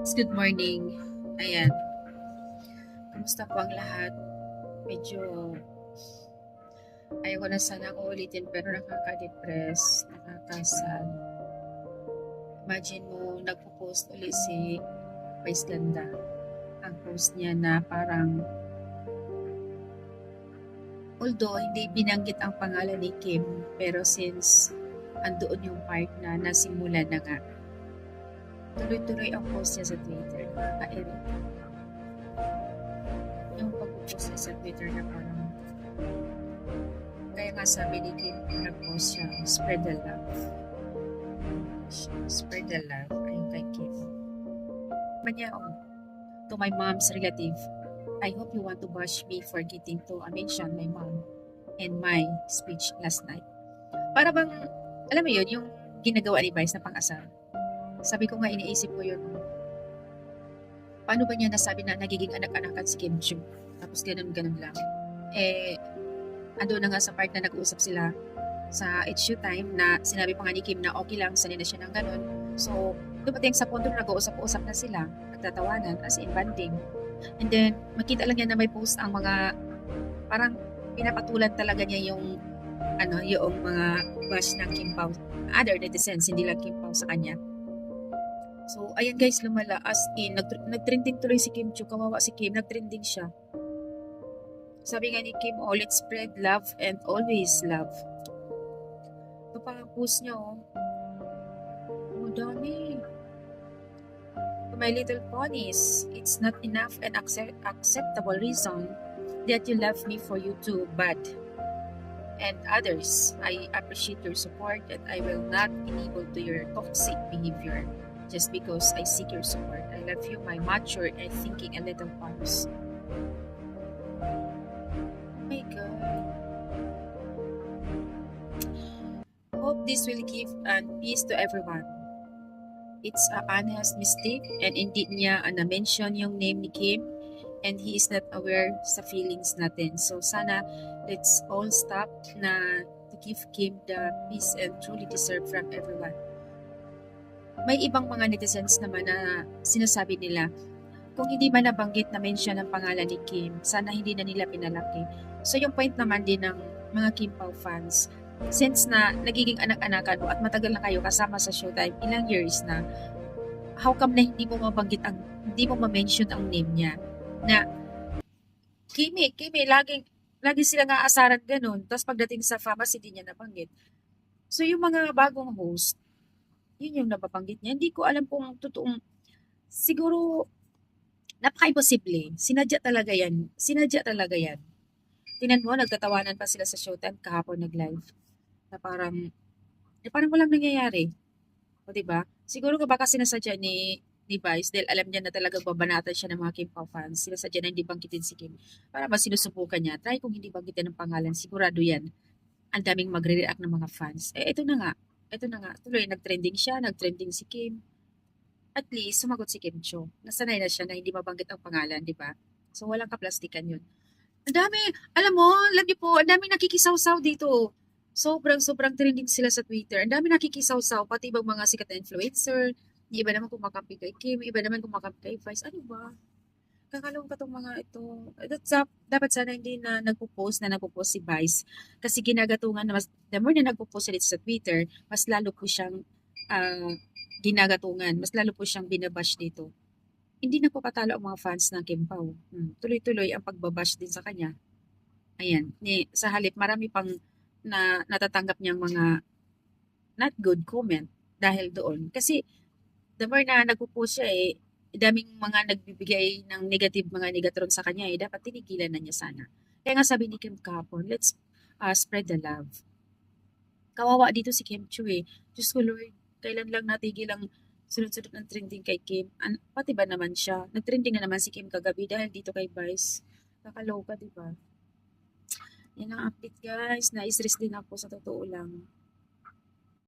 Good morning. Ayan, kamusta po ang lahat? Medyo ayaw ko na sana ako ulitin pero nakaka-depress, nakaka-sad. Imagine mo, nagpo-post ulit si Vice Ganda. Ang post niya na parang, although hindi binanggit ang pangalan ni Kim, pero since andoon yung part na nasimulan na nga, tuloy-tuloy ang post niya sa Twitter. Nakaka-irita. Yung pag-post niya sa Twitter na parang, kaya nga sabi ni Kim, nag-post siya, spread the love. Spread the love. Ayun kay Kim. Manyaon, to my mom's relative, I hope you want to bash me for getting to mention my mom in my speech last night. Para bang, alam mo yun, yung ginagawa ni Vice na pang-asar. Sabi ko nga, iniisip ko yun, paano ba niya nasabi na nagiging anak-anakan si Kim Chu? Tapos ganun-ganun lang. Ando na nga sa part na nag-uusap sila sa It's You Time na sinabi pa nga ni Kim na okay lang, sanay na siya ng ganun. So, dumating sa punto na nag-uusap-usap na sila, nagtatawanan, as in banding. And then, makita lang niya na may post ang mga, parang pinapatulan talaga niya yung, yung mga bash ng Kim Pao. Other netizens, hindi lang Kim Pao sa kanya. So, ayan guys, lumala. As in, nag-trending tuloy si Kim Chu. Kawawa si Kim, nag-trending siya. Sabi nga ni Kim, oh, let's spread love and always love. Ito pa ang post niya, oh. Oh, dami. To my little ponies, it's not enough and acceptable reason that you love me for you too, but and others, I appreciate your support and I will not enable to your toxic behavior just because I seek your support. I love you, my mature and thinking a little ponies. Oh my God. Hope this will give peace to everyone. It's a honest mistake and indeed niya na-mention yung name ni Kim and he is not aware sa feelings natin. So sana let's all stop na to give Kim the peace and truly deserve from everyone. May ibang mga netizens naman na sinasabi nila, kung hindi man nabanggit na mention ang pangalan ni Kim, sana hindi na nila pinalaki. So yung point naman din ng mga Kim Pao fans, since na nagiging anak-anakan mo at matagal na kayo kasama sa Showtime, ilang years na, how come na hindi mo mabanggit hindi mo ma-mention ang name niya? Na, Kimi, lagi sila nga asaran ganun. Tapos pagdating sa Famas, hindi niya nabanggit. So yung mga bagong host, yun yung nababanggit niya. Hindi ko alam kung totoong, siguro, napaka-imposible. Sinadya talaga yan. Tingnan mo, nagtatawanan pa sila sa Showtime kahapon nag-live. Na parang walang nangyayari. O diba? Siguro ka baka sinasadya ni Vice dahil alam niya na talagang babanatan siya ng mga Kim Pao fans. Sinasadya na hindi banggitin si Kim. Para mas sinusubukan niya. Try kung hindi banggitin ng pangalan. Sigurado yan. Ang daming magre-react ng mga fans. Ito na nga. Tuloy, nag-trending siya. Nag-trending si Kim. At least, sumagot si Kim Cho. Nasanay na siya na hindi mabanggit ang pangalan, di ba? So, walang kaplastikan yun. Ang dami, alam niyo po, ang daming nakikisaw-saw dito. Sobrang trending sila sa Twitter. Ang dami nakikisaw-saw, pati ibang mga sikat na influencer. Yung iba naman kumakampi kay Kim, iba naman kumakampi kay Vice. Ano ba? Kakalong ka tong mga ito. Dapat sana hindi na nagpo-post si Vice. Kasi ginagatungan na the more na nagpo-post ulit sa Twitter, mas lalo po siyang ginagatungan. Mas lalo po siyang binabash dito. Hindi na po patalo ang mga fans ng Kim Pao. Tuloy-tuloy ang pagbabash din sa kanya. Ayan. Sa halip, marami pang natatanggap niyang mga not good comment dahil doon. Kasi the more na nagpo-post siya daming mga nagbibigay ng mga negatron sa kanya dapat tinigilan na niya sana. Kaya nga sabi ni Kim kahapon, let's spread the love. Kawawa dito si Kim Chu Diyos ko Lord, kailan lang natigil ang sunod-sunod ng trending kay Kim. Pati ba naman siya? Nag-trending na naman si Kim kagabi dahil dito kay Vice. Nakaloka, diba? Yan ang update guys. Na-stress din ako sa totoo lang.